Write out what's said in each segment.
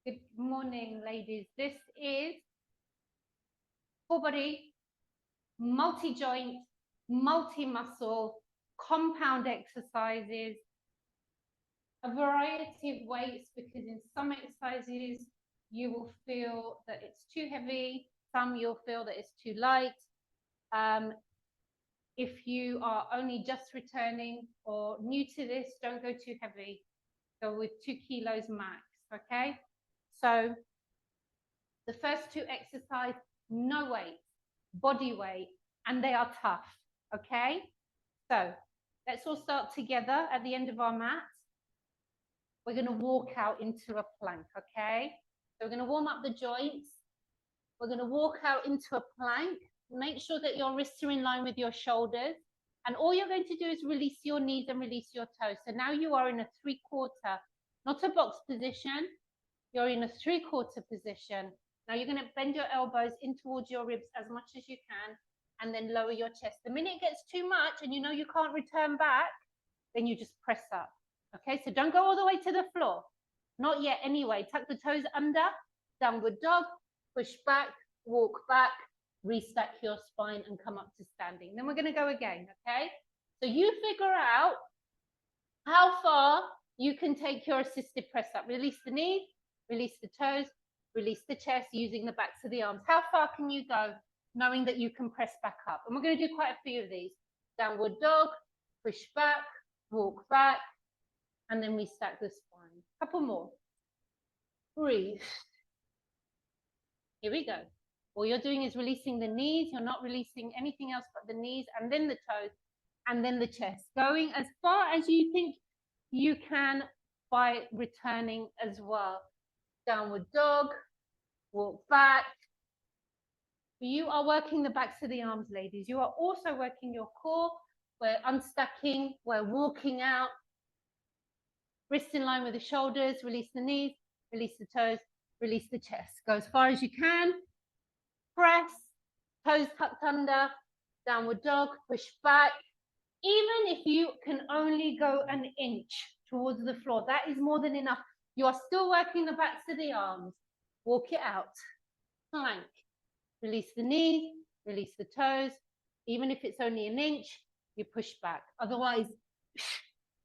Good morning, ladies. This is full body, multi-joint, multi-muscle, compound exercises, a variety of weights, because in some exercises you will feel that it's too heavy, some you'll feel that it's too light. If you are only just returning or new to this, don't go too heavy. Go with 2 kilos max, okay? So the first two exercises, no weight, body weight, and they are tough, okay? So let's all start together at the end of our mat. We're going to walk out into a plank, okay? So we're going to warm up the joints. We're going to walk out into a plank. Make sure that your wrists are in line with your shoulders. And all you're going to do is release your knees and release your toes. So now you are in a 3/4, not a box position. You're in a 3/4 position. Now you're going to bend your elbows in towards your ribs as much as you can, and then lower your chest. The minute it gets too much and you know you can't return back, then you just press up. Okay, so don't go all the way to the floor. Not yet anyway. Tuck the toes under, downward dog, push back, walk back, restack your spine and come up to standing. Then we're going to go again, okay? So you figure out how far you can take your assisted press up. Release the knees, release the toes, release the chest using the backs of the arms. How far can you go knowing that you can press back up? And we're going to do quite a few of these. Downward dog, push back, walk back, and then we stack the spine. Couple more. Breathe. Here we go. All you're doing is releasing the knees. You're not releasing anything else but the knees, and then the toes, and then the chest. Going as far as you think you can by returning as well. Downward dog, walk back. You are working the backs of the arms, ladies. You are also working your core. We're unstacking, we're walking out. Wrists in line with the shoulders, release the knees, release the toes, release the chest. Go as far as you can. Press, toes tucked under, downward dog, push back. Even if you can only go an inch towards the floor, that is more than enough. You are still working the backs of the arms. Walk it out. Plank. Release the knees, release the toes. Even if it's only an inch, you push back. Otherwise,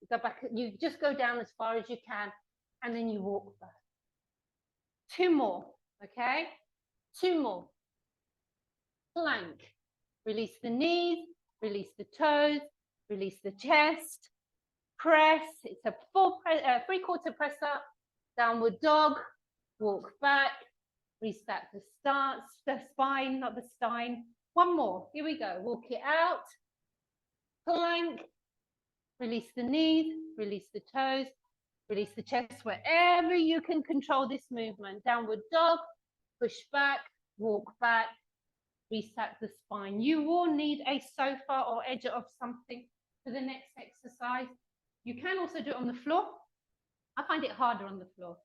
you go back, you just go down as far as you can, and then you walk back. 2 more, okay? 2 more. Plank. Release the knees, release the toes, release the chest. Press. It's a full 3/4 press up. Downward dog. Walk back. Restack the stance, the spine, not the stein. 1 more. Here we go. Walk it out. Plank. Release the knees, release the toes, release the chest wherever you can control this movement. Downward dog, push back, walk back, restack the spine. You will need a sofa or edge of something for the next exercise. You can also do it on the floor. I find it harder on the floor.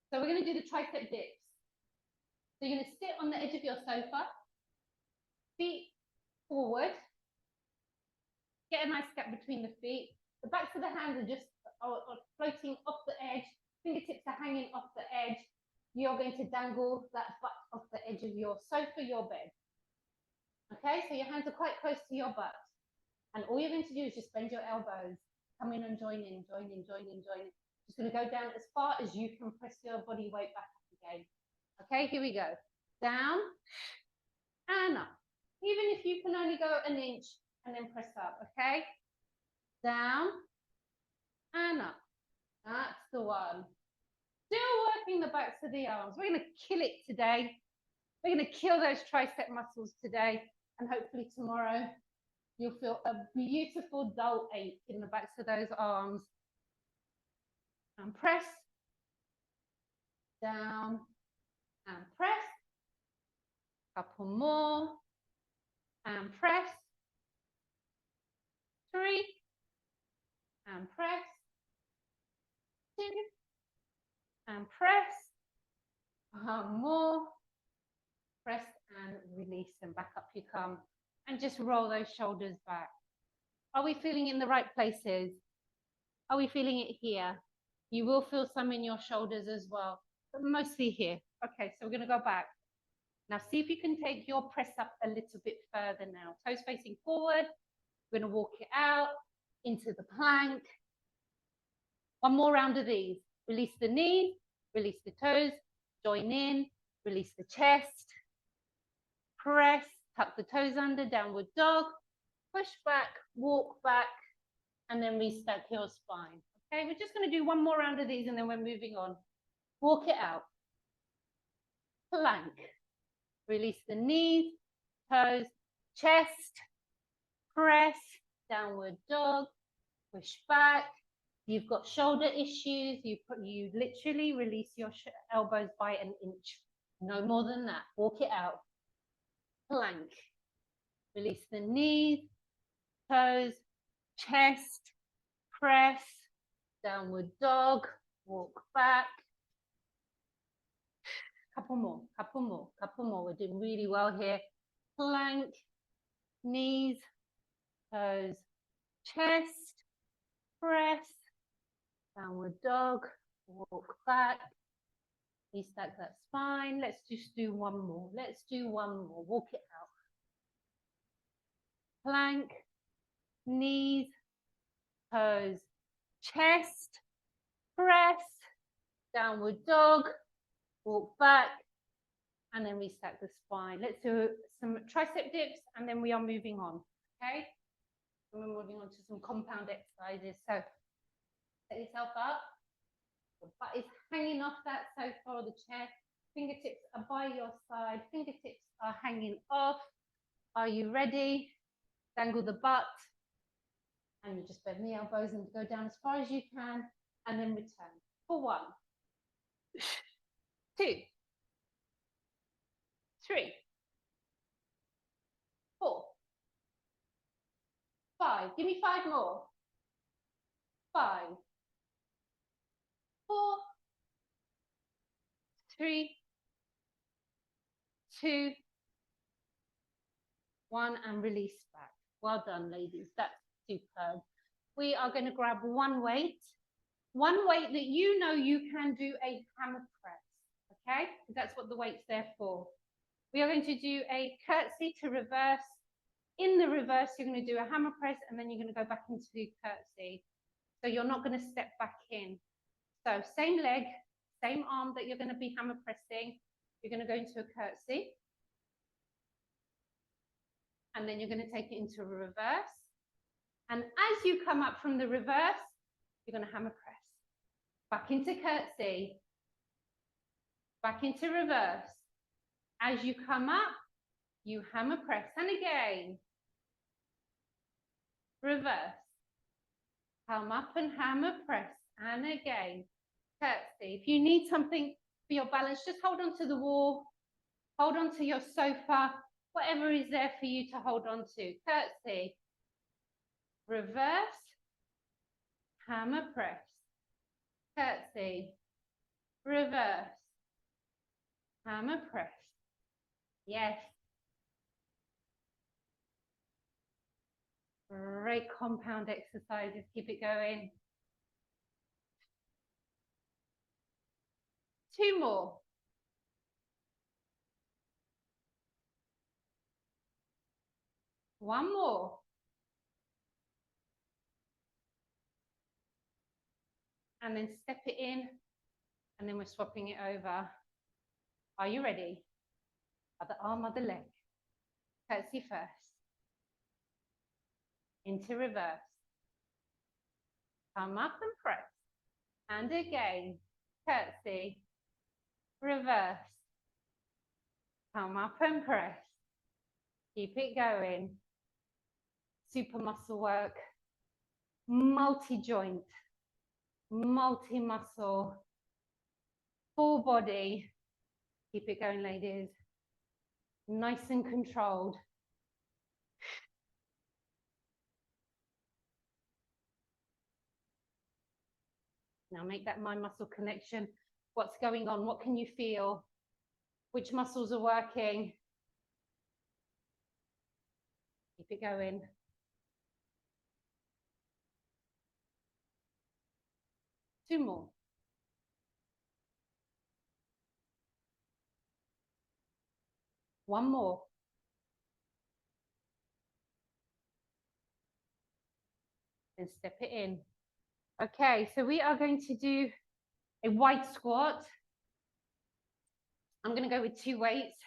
So we're going to do the tricep dips. So you're going to sit on the edge of your sofa, feet forward, get a nice gap between the feet. The backs of the hands are just floating off the edge. Fingertips are hanging off the edge. You're going to dangle that butt off the edge of your sofa, your bed. Okay, so your hands are quite close to your butt. And all you're going to do is just bend your elbows. Come in and join in, join in, join in, join in. Just going to go down as far as you can press your body weight back up again. Okay, here we go. Down and up. Even if you can only go an inch and then press up, okay? Down and up. That's the one. Still working the backs of the arms. We're going to kill it today. We're going to kill those tricep muscles today. And hopefully tomorrow you'll feel a beautiful dull ache in the backs of those arms. And press. Down and press. Couple more. And press. 3. And press. 2. And press. 1 more. Press and release, and back up you come. And just roll those shoulders back. Are we feeling in the right places? Are we feeling it here? You will feel some in your shoulders as well. mostly here. Okay, so we're going to go back. Now see if you can take your press up a little bit further now. Toes facing forward. We're going to walk it out into the plank. One more round of these. Release the knees, release the toes, join in, release the chest, press, tuck the toes under, downward dog, push back, walk back, and then restack your spine. Okay, we're just going to do one more round of these and then we're moving on. Walk it out. Plank. Release the knees, toes, chest, press, downward dog, push back. You've got shoulder issues, you literally release your elbows by an inch. No more than that. Walk it out. Plank. Release the knees, toes, chest, press, downward dog, walk back. Couple more, couple more, couple more. We're doing really well here. Plank, knees, toes, chest, press, downward dog, walk back. Restack that spine. Let's just do one more. Let's do one more. Walk it out. Plank, knees, toes, chest, press, downward dog, walk back, and then restack the spine. Let's do some tricep dips, and then we are moving on, okay? And we're moving on to some compound exercises. So set yourself up. The butt is hanging off that sofa or the chair. Fingertips are by your side. Fingertips are hanging off. Are you ready? Dangle the butt. And you just bend the elbows and go down as far as you can. And then return. For 1, 2, 3, 4, 5. Give me 5 more. 5, 4, 3, 2, 1, and release back. Well done, ladies. That's superb. We are going to grab one weight that you know you can do a hammer press, okay? That's what the weight's there for. We are going to do a curtsy to reverse. In the reverse, you're going to do a hammer press, and then you're going to go back into the curtsy. So you're not going to step back in. So same leg, same arm that you're going to be hammer pressing. You're going to go into a curtsy. And then you're going to take it into a reverse. And as you come up from the reverse, you're going to hammer press. Back into curtsy. Back into reverse. As you come up, you hammer press. And again. Reverse. Come up and hammer press. And again. Curtsy. If you need something for your balance, just hold on to the wall. Hold on to your sofa. Whatever is there for you to hold on to. Curtsy. Reverse. Hammer press. Curtsy. Reverse. Hammer press. Yes. Great compound exercises. Keep it going. 2 more. One more. And then step it in, and then we're swapping it over. Are you ready? Other arm, other leg. Curtsy first. Into reverse. Come up and press. And again. Curtsy. Reverse. Come up and press. Keep it going. Super muscle work. Multi-joint. Multi-muscle. Full body. Keep it going, ladies. Nice and controlled. Now make that mind-muscle connection. What's going on? What can you feel? Which muscles are working? Keep it going. Two more. One more. And step it in. Okay, so we are going to do a wide squat. I'm going to go with 2 weights.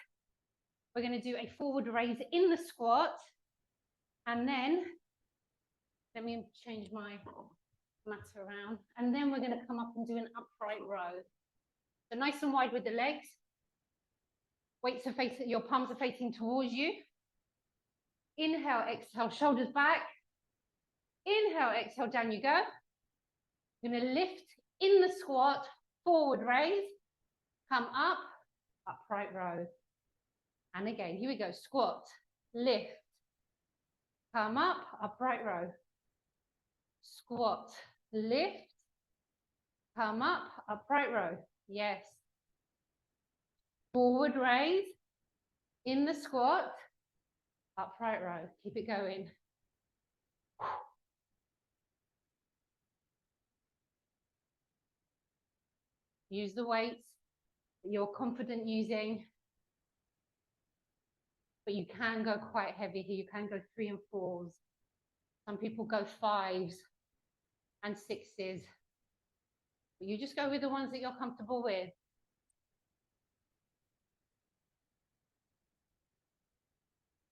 We're going to do a forward raise in the squat. And then, let me change my mat around. And then we're going to come up and do an upright row. So nice and wide with the legs. Weights are facing, your palms are facing towards you. Inhale, exhale, shoulders back. Inhale, exhale, down you go. You're going to lift in the squat, forward raise, come up, upright row. And again, here we go, squat, lift, come up, upright row. Squat, lift, come up, upright row. Yes. Forward raise, in the squat, upright row. Keep it going. Use the weights that you're confident using. But you can go quite heavy here. You can go 3 and 4s. Some people go 5s and 6s. But you just go with the ones that you're comfortable with.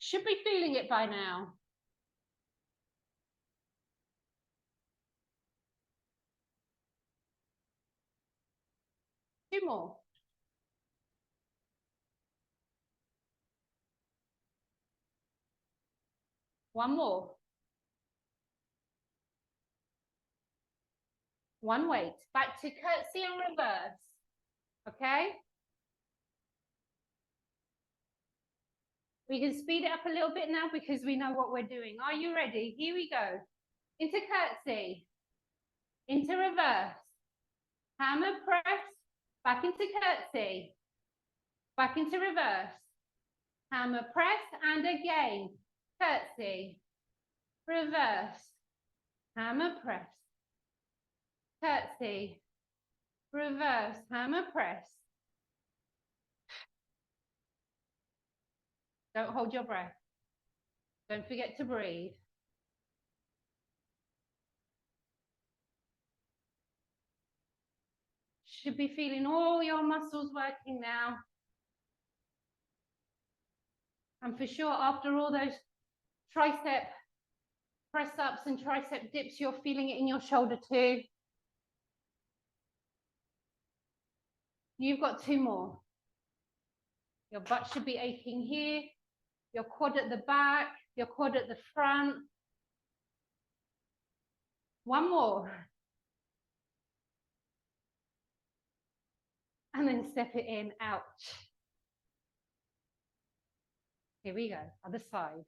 Should be feeling it by now. Two more. One more. One weight. Back to curtsy and reverse. Okay? We can speed it up a little bit now because we know what we're doing. Are you ready? Here we go. Into curtsy. Into reverse. Hammer press. Back into curtsy. Back into reverse. Hammer press and again. Curtsy. Reverse. Hammer press. Curtsy. Reverse. Hammer press. Don't hold your breath. Don't forget to breathe. Should be feeling all your muscles working now. And for sure, after all those tricep press-ups and tricep dips, you're feeling it in your shoulder too. You've got 2 more. Your butt should be aching here. Your quad at the back, your quad at the front. One more. And then step it in, ouch. Here we go, other side.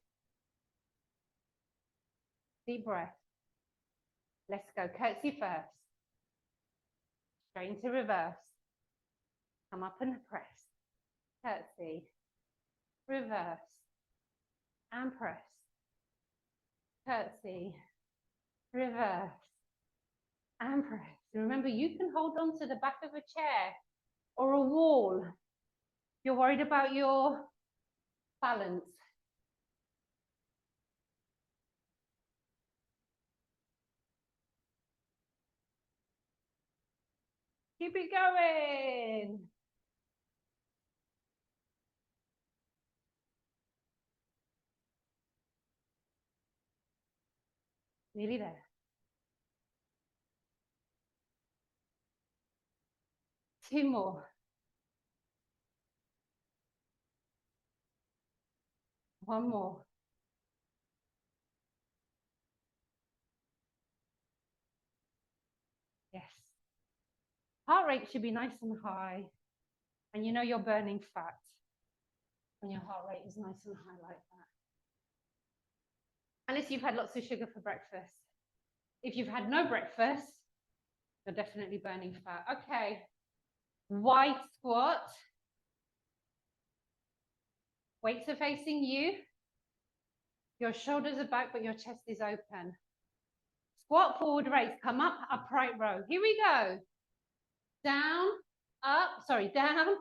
Deep breath. Let's go, curtsy first. Straight into reverse. Come up and press. Curtsy. Reverse. And press. Curtsy. Reverse. And press. Remember, you can hold on to the back of a chair or a wall. You're worried about your balance. Keep it going. Nearly there. Two more. One more. Yes. Heart rate should be nice and high. And you know you're burning fat when your heart rate is nice and high like that. Unless you've had lots of sugar for breakfast. If you've had no breakfast, you're definitely burning fat. Okay. Wide squat. Weights are facing you. Your shoulders are back, but your chest is open. Squat, forward raise. Come up, upright row. Here we go. Down, up, sorry, down,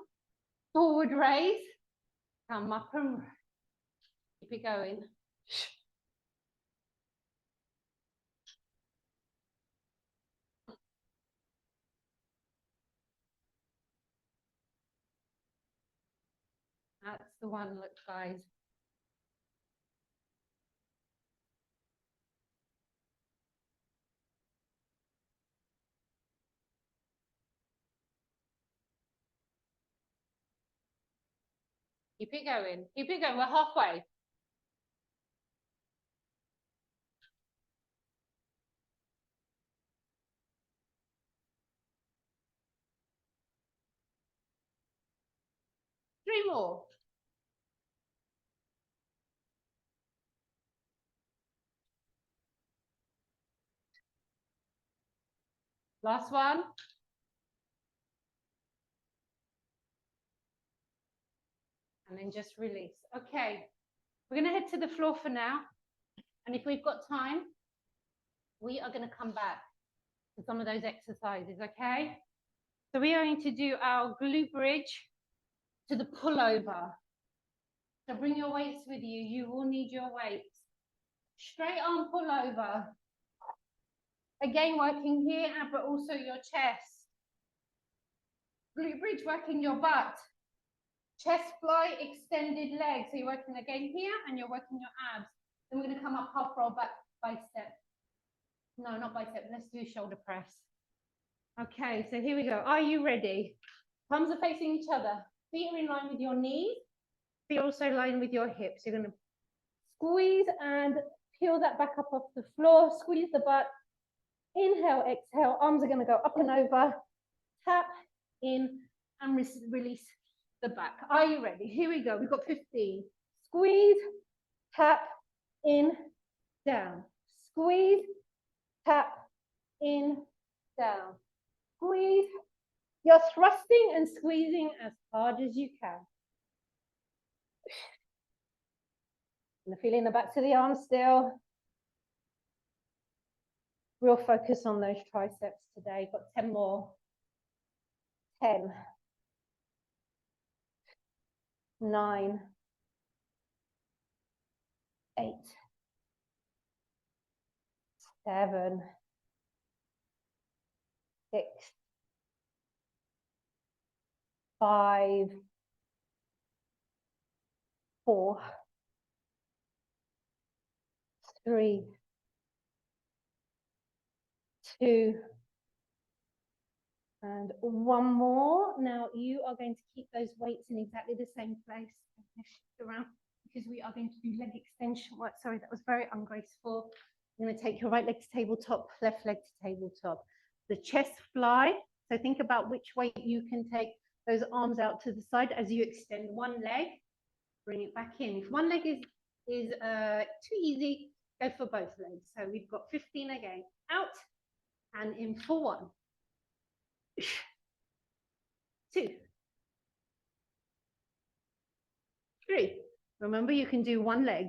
forward raise. Come up and keep it going. That's the one, look, guys. Keep it going. Keep it going. We're halfway. Three more. Last one. And then just release. Okay. We're going to head to the floor for now. And if we've got time, we are going to come back to some of those exercises, okay? So we are going to do our glute bridge to the pullover. So bring your weights with you. You will need your weights. Straight arm pullover. Again, working here, but also your chest. Glute bridge, working your butt. Chest fly, extended legs. So you're working again here, and you're working your abs. Then we're going to come up half roll back bicep. No, not bicep. Let's do shoulder press. Okay, so here we go. Are you ready? Palms are facing each other. Feet are in line with your knees. Feet are also in line with your hips. You're going to squeeze and peel that back up off the floor. Squeeze the butt. Inhale, exhale. Arms are going to go up and over. Tap in and release the back. Are you ready? Here we go. We've got 15. Squeeze, tap, in, down. Squeeze, tap, in, down. Squeeze. You're thrusting and squeezing as hard as you can. And feeling the backs of the arms still. Real focus on those triceps today. Got 10 more. 10. 9. 8. 7. 6. 5. 4. 3. 2. And one more. Now you are going to keep those weights in exactly the same place. Shift around because we are going to do leg extension work. Sorry, that was very ungraceful. You're going to take your right leg to tabletop, left leg to tabletop. The chest fly. So think about which weight you can take those arms out to the side as you extend one leg. Bring it back in. If one leg is too easy, go for both legs. So we've got 15 again. Out and in for 1. 2. 3. Remember, you can do one leg.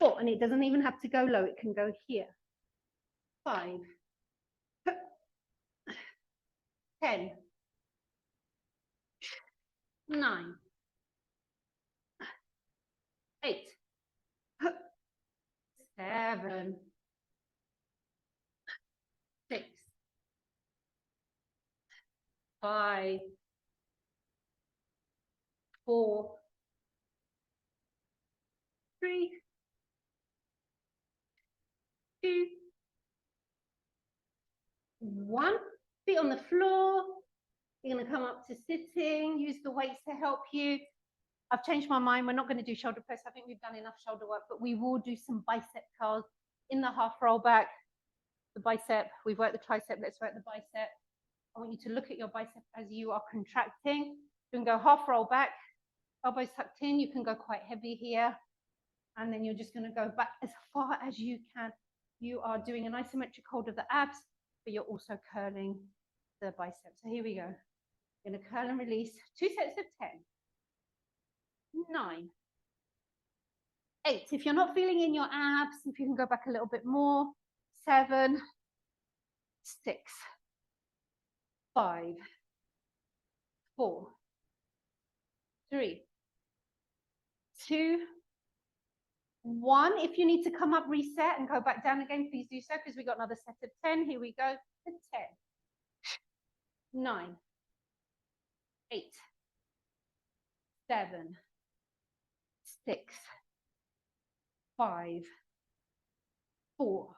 4, and it doesn't even have to go low. It can go here. 5. 10. 9. 8. 7. 6. 5. 4. 3. 2. 1. Feet on the floor. You're going to come up to sitting. Use the weights to help you. I've changed my mind. We're not going to do shoulder press. I think we've done enough shoulder work, but we will do some bicep curls in the half roll back. The bicep. We've worked the tricep. Let's work the bicep. I want you to look at your bicep as you are contracting. You can go half roll back, elbows tucked in. You can go quite heavy here. And then you're just going to go back as far as you can. You are doing an isometric hold of the abs, but you're also curling the biceps. So here we go. You're going to curl and release. 2 sets of 10. 9. 8. If you're not feeling in your abs, if you can go back a little bit more. 7. 6. 5. 4. 3. 2, 1. If you need to come up, reset, and go back down again, please do so, because we've got another set of 10. Here we go. 10, 9, 8, 7, 6, 5, 4,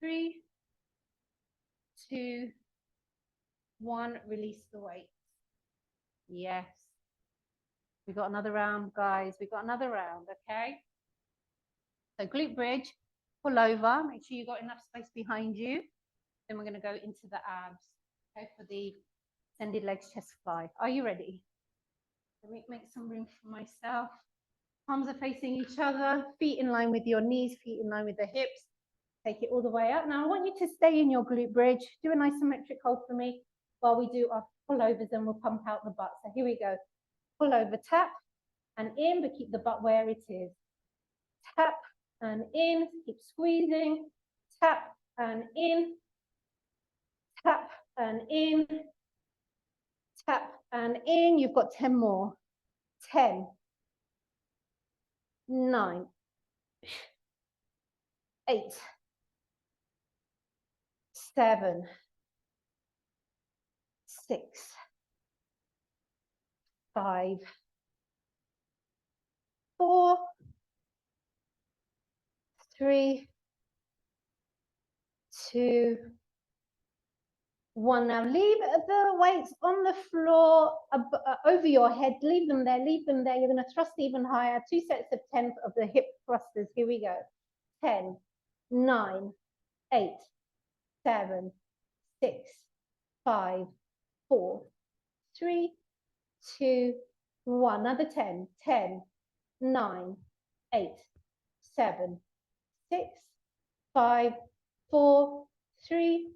3, 2, 1. Release the weight. Yes. We got another round, guys. We got another round, okay? So glute bridge, pull over. Make sure you got enough space behind you. Then we're going to go into the abs, okay, for the extended legs chest fly. Are you ready? Let me make some room for myself. Palms are facing each other, feet in line with your knees, feet in line with the hips. Take it all the way up. Now I want you to stay in your glute bridge. Do an isometric hold for me while we do our pullovers, and we'll pump out the butt. So here we go. Pull over, tap and in, but keep the butt where it is. Tap and in, keep squeezing. Tap and in. Tap and in. Tap and in. You've got 10 more. 10, 9, 8, 7, 6, 5, 4, 3, 2, 1. Now leave the weights on the floor over your head. Leave them there. Leave them there. You're going to thrust even higher. 2 sets of 10 of the hip thrusters. Here we go. 10, 9, 8, 7, 6, 5, 4, 3, 2, 1. Another 10. 10, 9, 8, 7, 6, 5, 4, 3,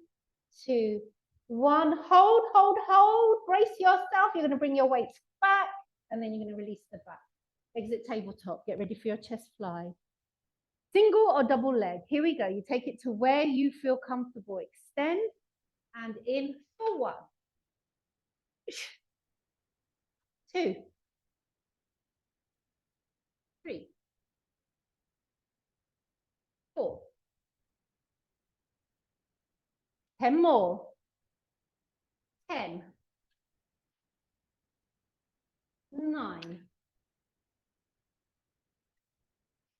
2, 1. Hold, hold, hold. Brace yourself. You're going to bring your weights back, and then you're going to release the back. Exit tabletop. Get ready for your chest fly. Single or double leg. Here we go. You take it to where you feel comfortable. Extend and in for 1, 2, 3, 4. 10 more. 10, 9,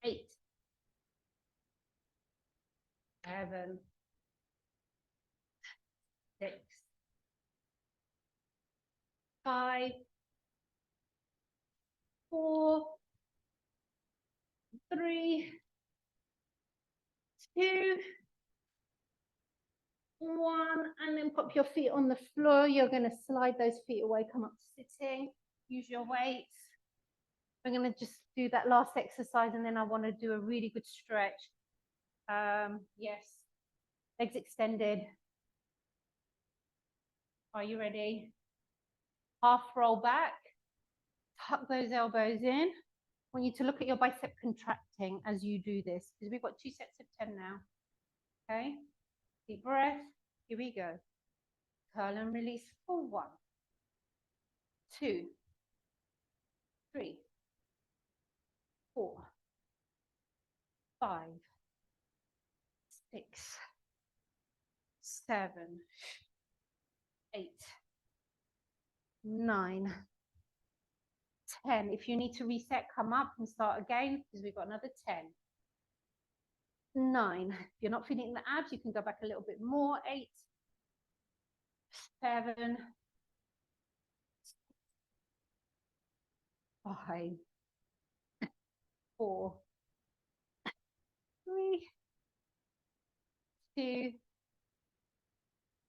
8, 7, 6, 5, 4, 3, 2, 1, and then pop your feet on the floor. You're going to slide those feet away, come up to sitting, use your weights. We're going to just do that last exercise, and then I want to do a really good stretch. Yes, legs extended. Are you ready? Half roll back, tuck those elbows in. I want you to look at your bicep contracting as you do this, because we've got 2 sets of 10 now. Okay, deep breath. Here we go. Curl and release for 1, 2, 3, 4, 5, 6, 7, 8, 9, 10. If you need to reset, come up and start again, because we've got another 10. 9. If you're not feeling the abs, you can go back a little bit more. 8, 7, 5, 4, 3, 2,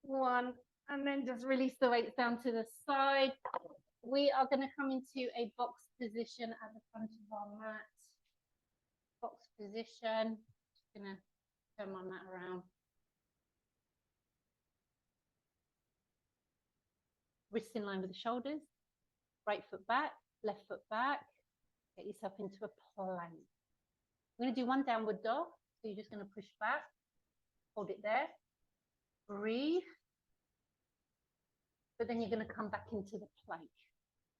1, and then just release the weights down to the side. We are going to come into a box position at the front of our mat. Box position. Just going to turn my mat around. Wrists in line with the shoulders. Right foot back, left foot back. Get yourself into a plank. We're going to do one downward dog. So you're just going to push back. Hold it there. Breathe. But then you're going to come back into the plank.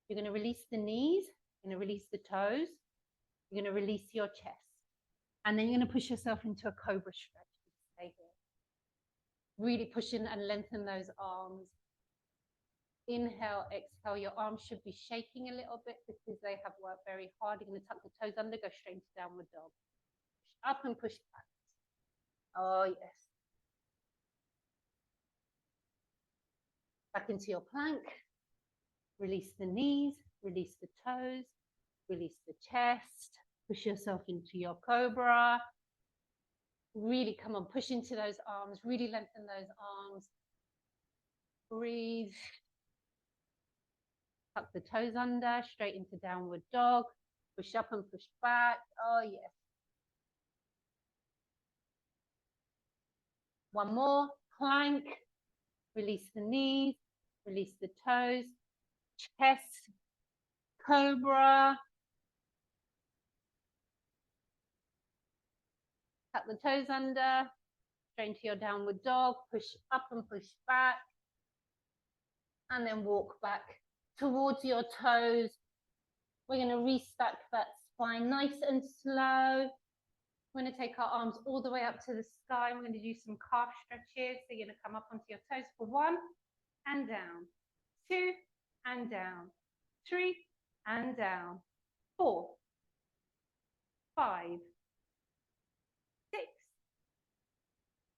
You're going to release the knees You're going to release the toes. You're going to release your chest. And then you're going to push yourself into a cobra stretch. Stay here. Really push in and lengthen those arms. Inhale, exhale. Your arms should be shaking a little bit because they have worked very hard. You're going to tuck the toes under, go straight into downward dog. Push up and push back. Oh, yes. Back into your plank. Release the knees, release the toes, release the chest. Push yourself into your cobra. Really, come on, push into those arms. Really lengthen those arms. Breathe. Tuck the toes under, straight into downward dog. Push up and push back. Oh, yes. One more. Plank. Release the knees. Release the toes. Chest. Cobra. Tuck the toes under. Straight into your downward dog. Push up and push back. And then walk back towards your toes. We're going to restack that spine nice and slow. We're going to take our arms all the way up to the sky. We're going to do some calf stretches. So you're going to come up onto your toes for 1 and down, 2 and down, 3 and down, 4, 5, 6,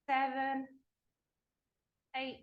7, 8,